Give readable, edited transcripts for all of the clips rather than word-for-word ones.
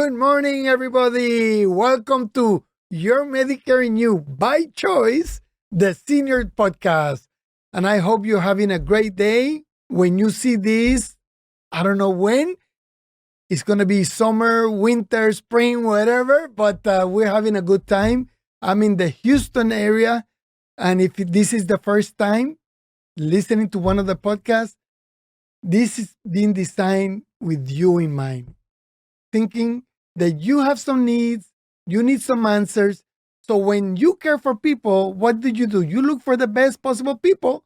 Good morning, everybody. Welcome to Your Medicare and You by Choice, the Senior Podcast. And I hope you're having a great day. When you see this, I don't know when. It's going to be summer, winter, spring, whatever, but we're having a good time. I'm in the Houston area. And if this is the first time listening to one of the podcasts, this is being designed with you in mind, thinking that you have some needs, you need some answers. So when you care for people, what do? You look for the best possible people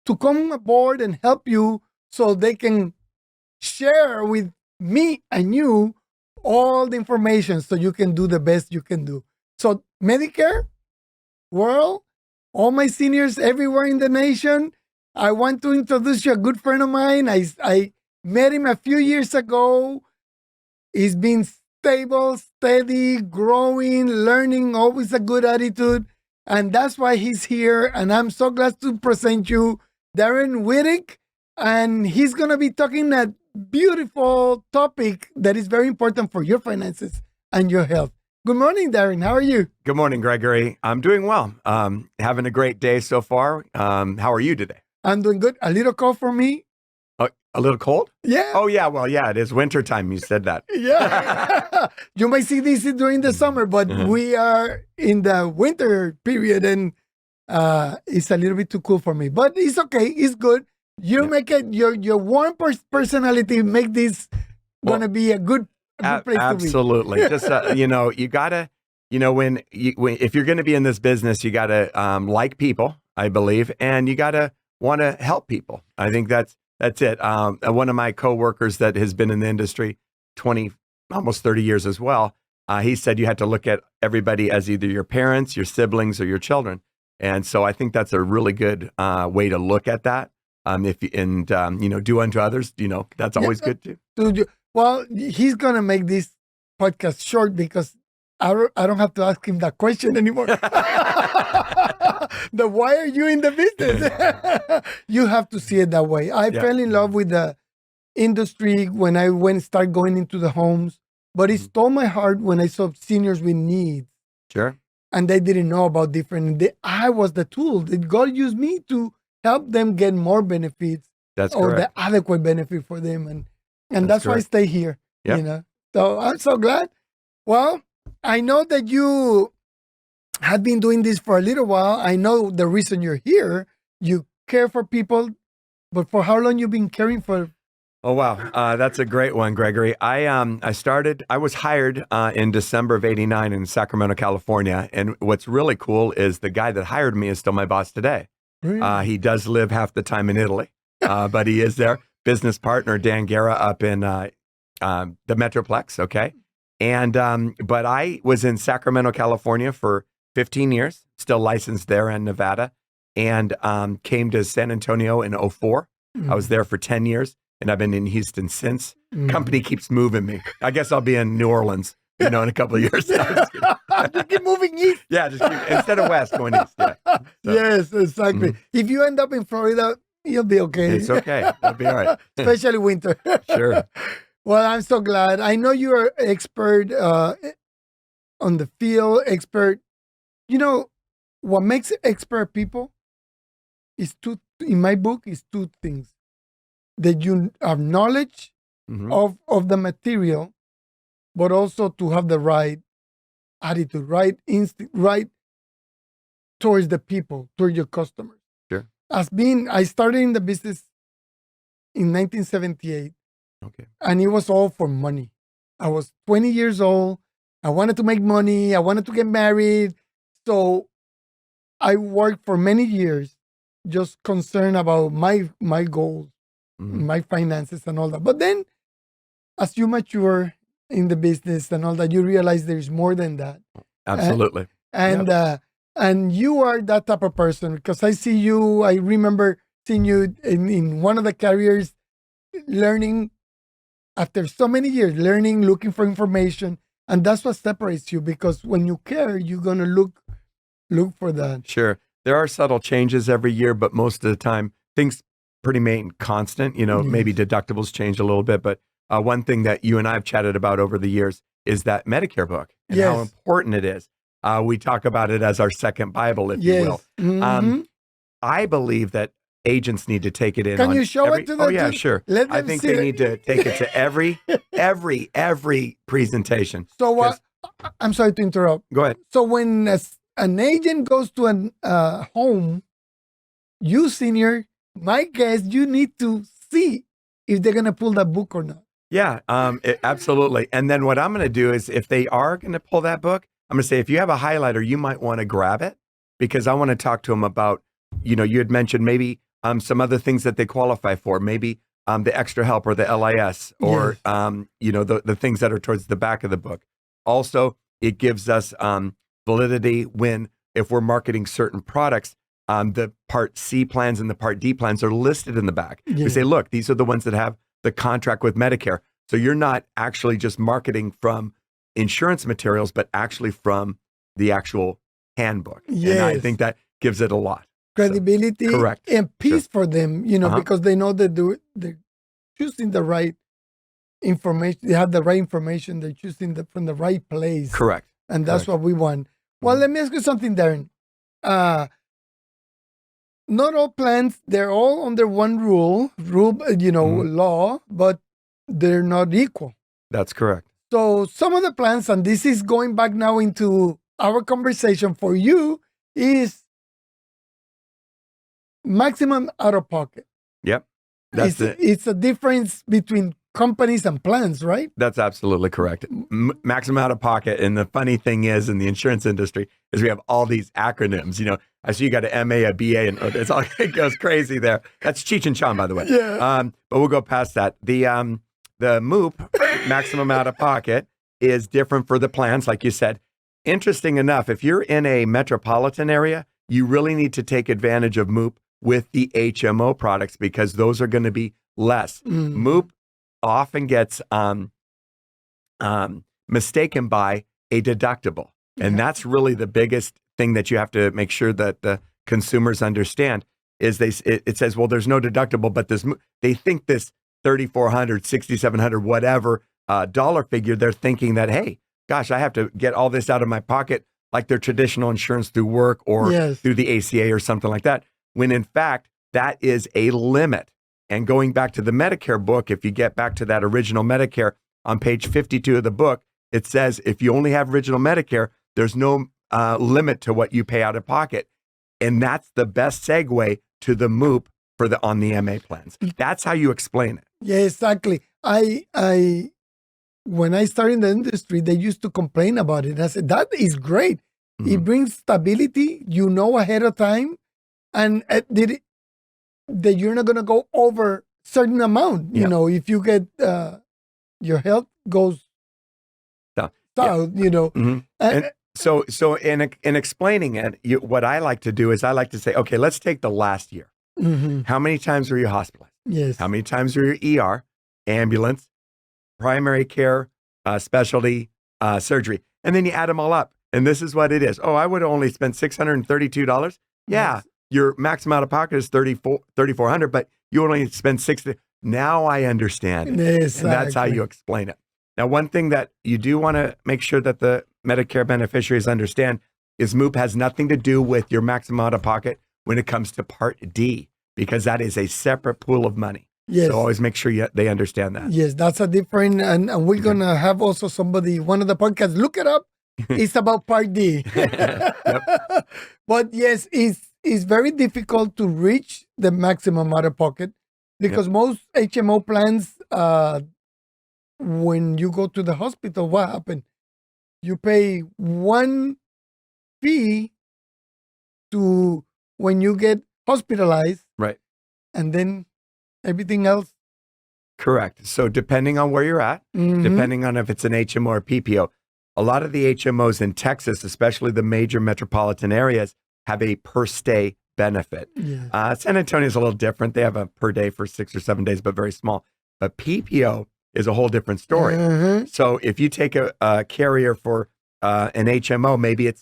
to come aboard and help you so they can share with me and you all the information so you can do the best you can do. So Medicare world, all my seniors everywhere in the nation, I want to introduce you a good friend of mine. I met him a few years ago. He's been stable, steady, growing, learning, always a good attitude. And that's why he's here. And I'm so glad to present you Darren Wittig. And he's going to be talking a beautiful topic that is very important for your finances and your health. Good morning, Darren. How are you? Good morning, Gregory. I'm doing well. Having a great day so far. How are you today? I'm doing good. A little cold for me. A little cold? Yeah. Oh, yeah. Well, yeah, it is winter time. You said that. Yeah. You might see this during the summer, but we are in the winter period and it's a little bit too cool for me. But it's okay. It's good. You make it, your warm personality make this going to be a good place to be. Absolutely. Just, you got to, if you're going to be in this business, you got to like people, I believe, and you got to want to help people. I think that's it. One of my coworkers that has been in the industry 20, almost 30 years as well, he said you had to look at everybody as either your parents, your siblings, or your children. And so I think that's a really good way to look at that. Do unto others, that's always good too. Well, he's going to make this podcast short because I don't have to ask him that question anymore. Why are you in the business? You have to see it that way. I fell in love with the industry when I started going into the homes, but it stole my heart when I saw seniors with needs. Sure. And they didn't know about different. I was the tool that God used me to help them get more benefits. That's or correct. The adequate benefit for them. And that's why I stay here. Yep. So I'm so glad. Well, I know that you have been doing this for a little while. I know the reason you're here. You care for people, but for how long you been caring for? Oh, wow. That's a great one, Gregory. I was hired in December of 89 in Sacramento, California. And what's really cool is the guy that hired me is still my boss today. Really? He does live half the time in Italy, but he is there. Business partner, Dan Guerra, up in the Metroplex. Okay. And, but I was in Sacramento, California for 15 years, still licensed there in Nevada, and came to San Antonio in 2004. I was there for 10 years, and I've been in Houston since. Company keeps moving me. I guess I'll be in New Orleans, in a couple of years. Just keep moving east. Yeah, instead of west, going east. Yeah. So, yes, exactly. If you end up in Florida, you'll be okay. It's okay. It'll be all right. Especially winter. Sure. Well, I'm so glad. I know you're an expert on the field, expert. What makes expert people is in my book, is two things. That you have knowledge of the material, but also to have the right attitude, right instinct, right towards the people, towards your customers. Sure. I started in the business in 1978. Okay. And it was all for money. I was 20 years old. I wanted to make money. I wanted to get married. So I worked for many years just concerned about my goals, my finances and all that. But then as you mature in the business and all that, you realize there's more than that. Absolutely. And you are that type of person because I remember seeing you in one of the carriers learning. After so many years, learning, looking for information, and that's what separates you. Because when you care, you're gonna look for that. Sure, there are subtle changes every year, but most of the time, things pretty remain constant. Maybe deductibles change a little bit, but one thing that you and I have chatted about over the years is that Medicare book and how important it is. We talk about it as our second Bible, if you will. Mm-hmm. I believe that agents need to take it in. Can you show it to them? Oh yeah, sure. I think they need to take it to every presentation. So I'm sorry to interrupt. Go ahead. So when an agent goes to an home, you senior, my guess, you need to see if they're going to pull that book or not. Yeah, absolutely. And then what I'm going to do is if they are going to pull that book, I'm going to say, if you have a highlighter, you might want to grab it, because I want to talk to them about, you had mentioned maybe some other things that they qualify for, maybe the extra help or the LIS or, the things that are towards the back of the book. Also, it gives us validity if we're marketing certain products, the Part C plans and the Part D plans are listed in the back. We say, look, these are the ones that have the contract with Medicare. So you're not actually just marketing from insurance materials, but actually from the actual handbook. Yes. And I think that gives it a lot. Credibility, correct. And peace for them, because they know that they're choosing the right information. They have the right information. They're choosing from the right place. Correct. And that's what we want. Well, let me ask you something, Darren. Not all plans, they're all under one law, but they're not equal. That's correct. So some of the plans, and this is going back now into our conversation for you, is maximum out of pocket. Yep. It's a difference between companies and plans, right? That's absolutely correct. Maximum out of pocket. And the funny thing is, in the insurance industry, is we have all these acronyms. I see you got an MA, a BA, and it goes crazy there. That's Cheech and Chong, by the way. Yeah. But we'll go past that. The MOOP, maximum out of pocket, is different for the plans, like you said. Interesting enough, if you're in a metropolitan area, you really need to take advantage of MOOP with the HMO products, because those are going to be less. MOOP often gets mistaken by a deductible. And that's really the biggest thing that you have to make sure that the consumers understand is it says, well, there's no deductible, but they think this $3,400, $6,700, whatever dollar figure, they're thinking that, hey, gosh, I have to get all this out of my pocket like their traditional insurance through work or through the ACA or something like that. When in fact, that is a limit. And going back to the Medicare book, if you get back to that original Medicare on page 52 of the book, it says if you only have original Medicare, there's no limit to what you pay out of pocket. And that's the best segue to the MOOP on the MA plans. That's how you explain it. Yeah, exactly. When I started in the industry, they used to complain about it. I said, that is great. Mm-hmm. It brings stability, ahead of time, and that you're not going to go over certain amount. If you get your health goes south, Mm-hmm. And so in explaining it, what I like to do is I like to say, okay, let's take the last year. Mm-hmm. How many times were you hospitalized? Yes. How many times were you ER, ambulance, primary care, specialty, surgery? And then you add them all up. And this is what it is. Oh, I would have only spent $632. Yeah. Yes. Your maximum out of pocket is $3,400, but you only spend $60. Now I understand. Exactly. And that's how you explain it. Now, one thing that you do want to make sure that the Medicare beneficiaries understand is MOOP has nothing to do with your maximum out of pocket when it comes to Part D, because that is a separate pool of money. Yes. So always make sure they understand that. Yes, that's a different, and we're going to have also one of the podcasts, look it up. It's about Part D. But yes, it's very difficult to reach the maximum out of pocket because most HMO plans, when you go to the hospital, what happened? You pay one fee to when you get hospitalized. Right. And then everything else. Correct. So depending on where you're at, depending on if it's an HMO or PPO, a lot of the HMOs in Texas, especially the major metropolitan areas, have a per stay benefit. Yeah. San Antonio is a little different. They have a per day for 6 or 7 days, but very small. But PPO is a whole different story. So if you take a carrier for an HMO, maybe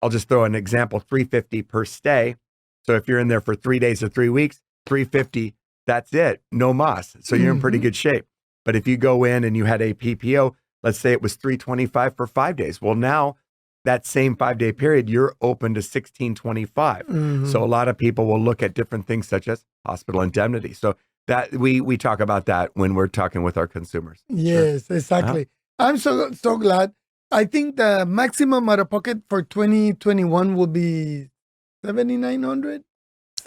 I'll just throw an example, $350 per stay. So if you're in there for 3 days or 3 weeks, $350, that's it, no mas. So you're in pretty good shape. But if you go in and you had a PPO, let's say it was $325 for 5 days. Well, now that same 5-day period, you're open to $1,625. So a lot of people will look at different things such as hospital indemnity. So that we talk about that when we're talking with our consumers. Yes, exactly. I'm so glad. I think the maximum out of pocket for 2021 will be 7,900.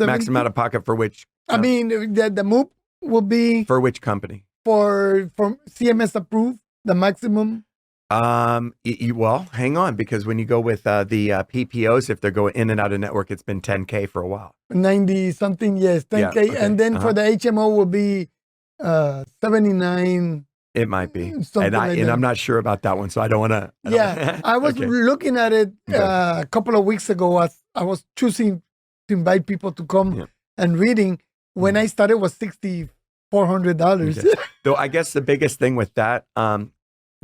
Maximum out of pocket for which? I mean, the MOOP will be for which company? For CMS approved, the maximum. Well, hang on, because when you go with the PPOs, if they're going in and out of network, it's been $10K for a while. 90 something, yes, 10K, Yeah, okay. and then for the HMO will be 79. It might be, and I'm not sure about that one, so I don't want to. Yeah, I was looking at it a couple of weeks ago as I was choosing to invite people to come and reading. When I started, was $6,400. Okay. Though I guess the biggest thing with that,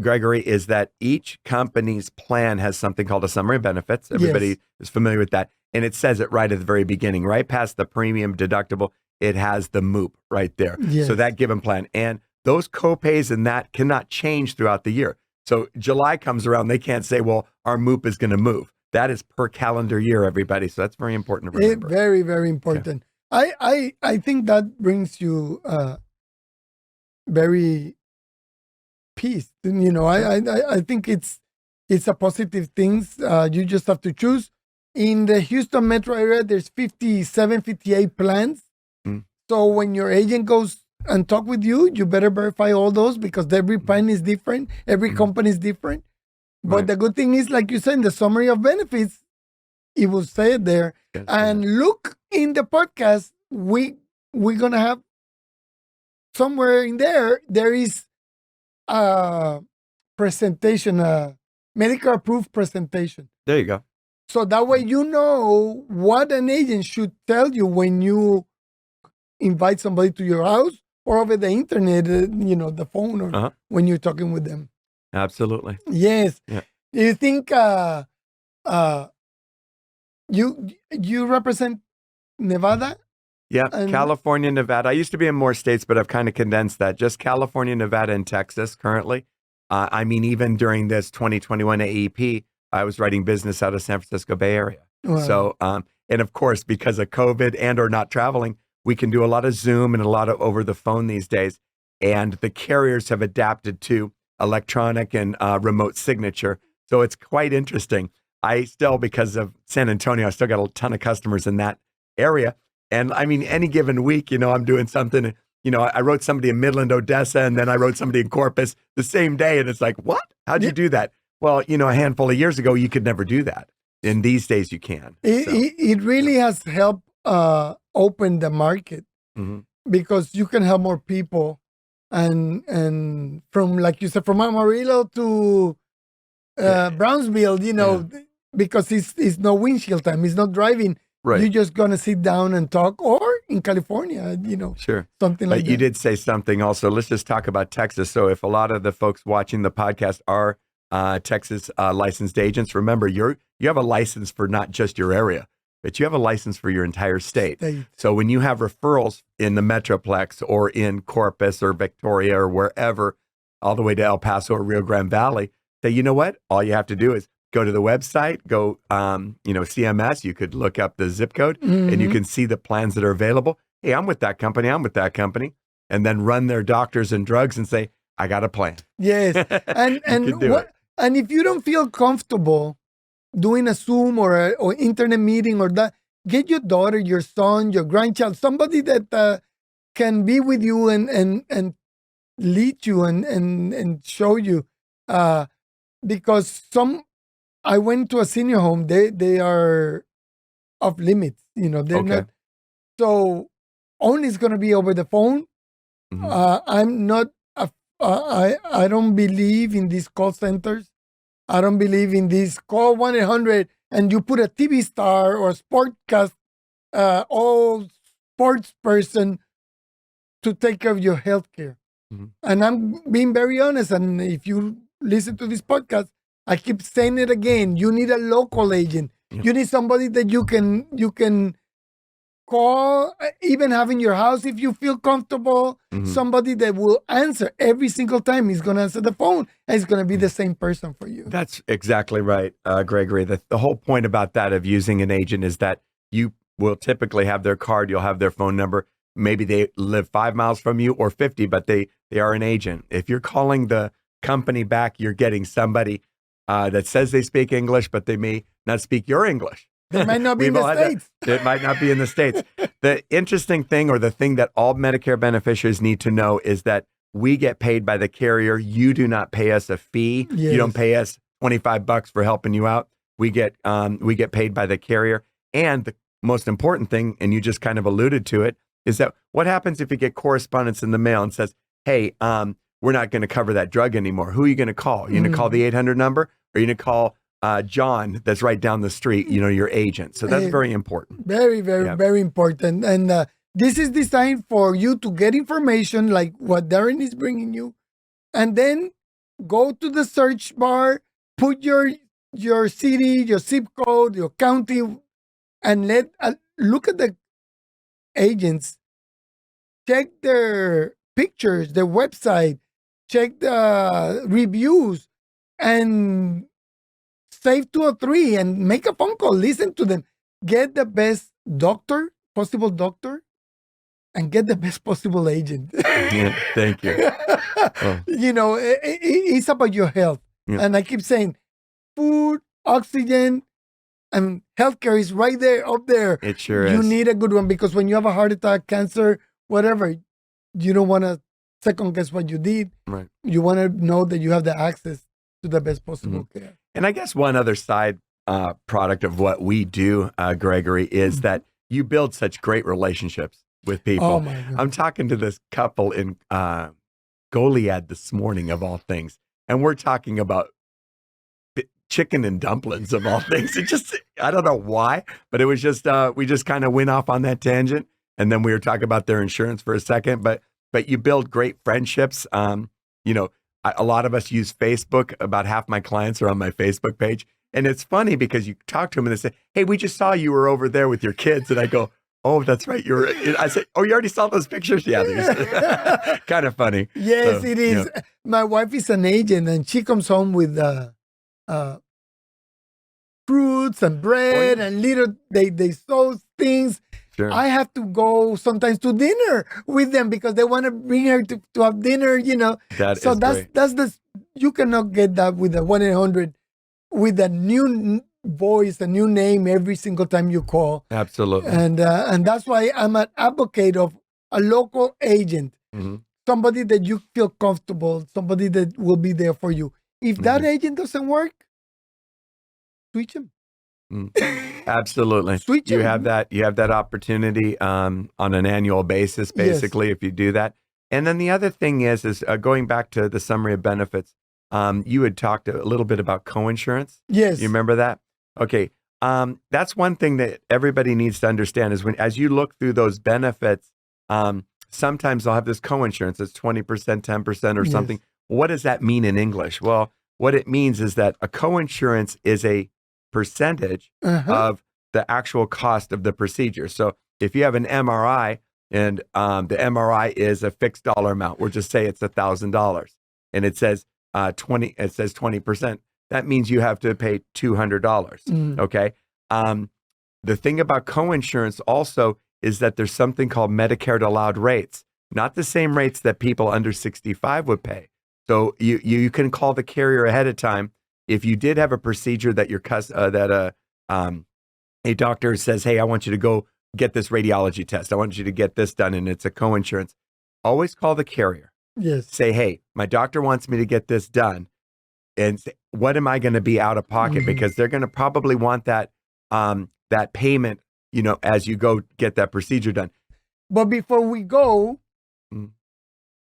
Gregory, is that each company's plan has something called a summary of benefits. Everybody is familiar with that. And it says it right at the very beginning, right past the premium deductible, it has the MOOP right there. Yes. So that given plan. And those copays and that cannot change throughout the year. So July comes around, they can't say, well, our MOOP is going to move. That is per calendar year, everybody. So that's very important to remember. Very, very important. Yeah. I think that brings you very peace. You know, I think it's a positive thing. You just have to choose. In the Houston metro area, there's 57, 58 plans. So when your agent goes and talk with you, you better verify all those because every plan is different. Every company is different. But the good thing is, like you said, in the summary of benefits, it will say it there. Yes, and look in the podcast, we're going to have somewhere in there is a presentation, a Medicare approved presentation. There you go. So that way you know what an agent should tell you when you invite somebody to your house or over the internet, you know, the phone, or when you're talking with them. Absolutely. Yes. Yeah. Do you think you represent Nevada? Yeah, California, Nevada. I used to be in more states, but I've kind of condensed that. Just California, Nevada, and Texas currently. I mean, even during this 2021 AEP, I was writing business out of San Francisco Bay Area. Wow. So, and of course, because of COVID and or not traveling, we can do a lot of Zoom and a lot of over the phone these days. And the carriers have adapted to electronic and remote signature. So it's quite interesting. I still, because of San Antonio, I still got a ton of customers in that area. And I mean, any given week, you know, I'm doing something, you know, I wrote somebody in Midland, Odessa, and then I wrote somebody in Corpus the same day. And it's like, what? How'd you do that? Well, you know, a handful of years ago, you could never do that. And these days you can. It really has helped open the market because you can help more people. And from, like you said, from Amarillo to Brownsville, you know, because it's no windshield time. It's not driving. Right. You're just going to sit down and talk, or in California, you know, something like that. But you did say something also. Let's just talk about Texas. So if a lot of the folks watching the podcast are Texas licensed agents, remember, you have a license for not just your area, but you have a license for your entire state. So when you have referrals in the Metroplex or in Corpus or Victoria or wherever, all the way to El Paso or Rio Grande Valley, say, you know what? All you have to do is go to the website, go, you know, CMS, you could look up the zip code and you can see the plans that are available. Hey, I'm with that company. I'm with that company. And then run their doctors and drugs and say, I got a plan. Yes. And if you don't feel comfortable doing a Zoom or internet meeting or that, get your daughter, your son, your grandchild, somebody that can be with you and lead you and show you. Because I went to a senior home. They are off limits. You know, they're not. So only it's going to be over the phone. I'm not. I don't believe in these call centers. I don't believe in this call 1-800 and you put a TV star or a sportcast, all sports person to take care of your health care. And I'm being very honest. And if you listen to this podcast, I keep saying it again. You need a local agent. You need somebody that you can call, even have in your house if you feel comfortable. Mhm. Somebody that will answer every single time. He's going to answer the phone, and it's going to be the same person for you. That's exactly right, Gregory. The whole point about that of using an agent is that you will typically have their card, you'll have their phone number. Maybe they live 5 miles from you or 50, but they are an agent. If you're calling the company back, you're getting somebody that says they speak English, but they may not speak your English. They might not be in We've the all had States. It might not be in the States. The interesting thing, or the thing that all Medicare beneficiaries need to know, is that we get paid by the carrier. You do not pay us a fee. Yes. You don't pay us $25 for helping you out. We get paid by the carrier. And the most important thing, and you just kind of alluded to it, is that what happens if you get correspondence in the mail and says, hey, we're not going to cover that drug anymore. Who are you going to call? You're going to call the 800 number, or are you going to call John that's right down the street, your agent? So that's very important. Very, very, very important. And this is designed for you to get information like what Darren is bringing you, and then go to the search bar, put your city, your zip code, your county, and look at the agents, check their pictures, their website, check the reviews, and save 2 or 3 and make a phone call. Listen to them. Get the best possible doctor, and get the best possible agent. Yeah, thank you. Oh. It's about your health. Yeah. And I keep saying food, oxygen, and healthcare is right there, up there. It sure is. You need a good one, because when you have a heart attack, cancer, whatever, you don't want to second guess what you did. Right. You want to know that you have the access to the best possible care. And I guess one other side product of what we do, Gregory, is that you build such great relationships with people. Oh my God. I'm talking to this couple in Goliad this morning, of all things, and we're talking about chicken and dumplings, of all things. It just, I don't know why, but it was just, we just kind of went off on that tangent. And then we were talking about their insurance for a second, but you build great friendships. A lot of us use Facebook. About half my clients are on my Facebook page. And it's funny because you talk to them and they say, hey, we just saw you were over there with your kids. And I go, oh, that's right. I say, oh, you already saw those pictures? Yeah. Kind of funny. Yes, So, it is. yeah. My wife is an agent, and she comes home with fruits and bread and little, they sow things. Sure. I have to go sometimes to dinner with them because they want to bring her to have dinner, That So is great. that's the, you cannot get that with a 1-800, with a new voice, a new name every single time you call. Absolutely. And that's why I'm an advocate of a local agent, somebody that you feel comfortable, somebody that will be there for you. If that agent doesn't work, switch him. Absolutely. Switch You him. have that opportunity on an annual basis, basically, if you do that. And then the other thing is going back to the summary of benefits. You had talked a little bit about coinsurance. Yes. You remember that? Okay. That's one thing that everybody needs to understand is as you look through those benefits, sometimes they'll have this coinsurance. It's 20%, 10% or something. What does that mean in English? Well, what it means is that a coinsurance is a percentage of the actual cost of the procedure. So if you have an MRI and the MRI is a fixed dollar amount, we'll just say it's $1,000, and it says 20%. That means you have to pay $200. Okay. The thing about coinsurance also is that there's something called Medicare allowed rates, not the same rates that people under 65 would pay. So you can call the carrier ahead of time. If you did have a procedure that a doctor says, hey, I want you to go get this radiology test. I want you to get this done, and it's a coinsurance. Always call the carrier. Yes. Say, hey, my doctor wants me to get this done. And say, what am I going to be out of pocket? Because they're going to probably want that payment, as you go get that procedure done. But before we go,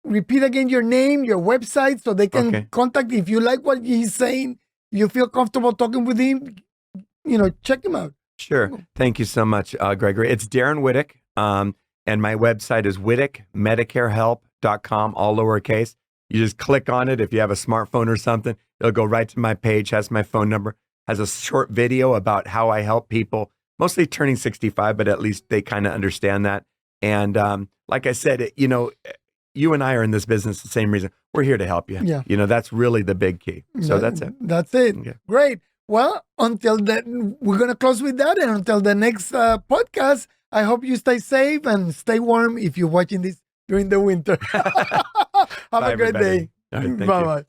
repeat again your name, your website, so they can contact. If you like what he's saying, you feel comfortable talking with him, check him out. Sure. Thank you so much, Gregory. It's Darren Whittick, and my website is whittickmedicarehelp.com, all lowercase. You just click on it. If you have a smartphone or something, it'll go right to my page, has my phone number, has a short video about how I help people mostly turning 65, but at least they kind of understand that. And like I said, you and I are in this business the same reason. We're here to help you. Yeah. That's really the big key. So that's it. That's it. Okay. Great. Well, until then, we're going to close with that. And until the next podcast, I hope you stay safe and stay warm if you're watching this during the winter. Have Bye, a great everybody. day. All right, thank you. Bye-bye.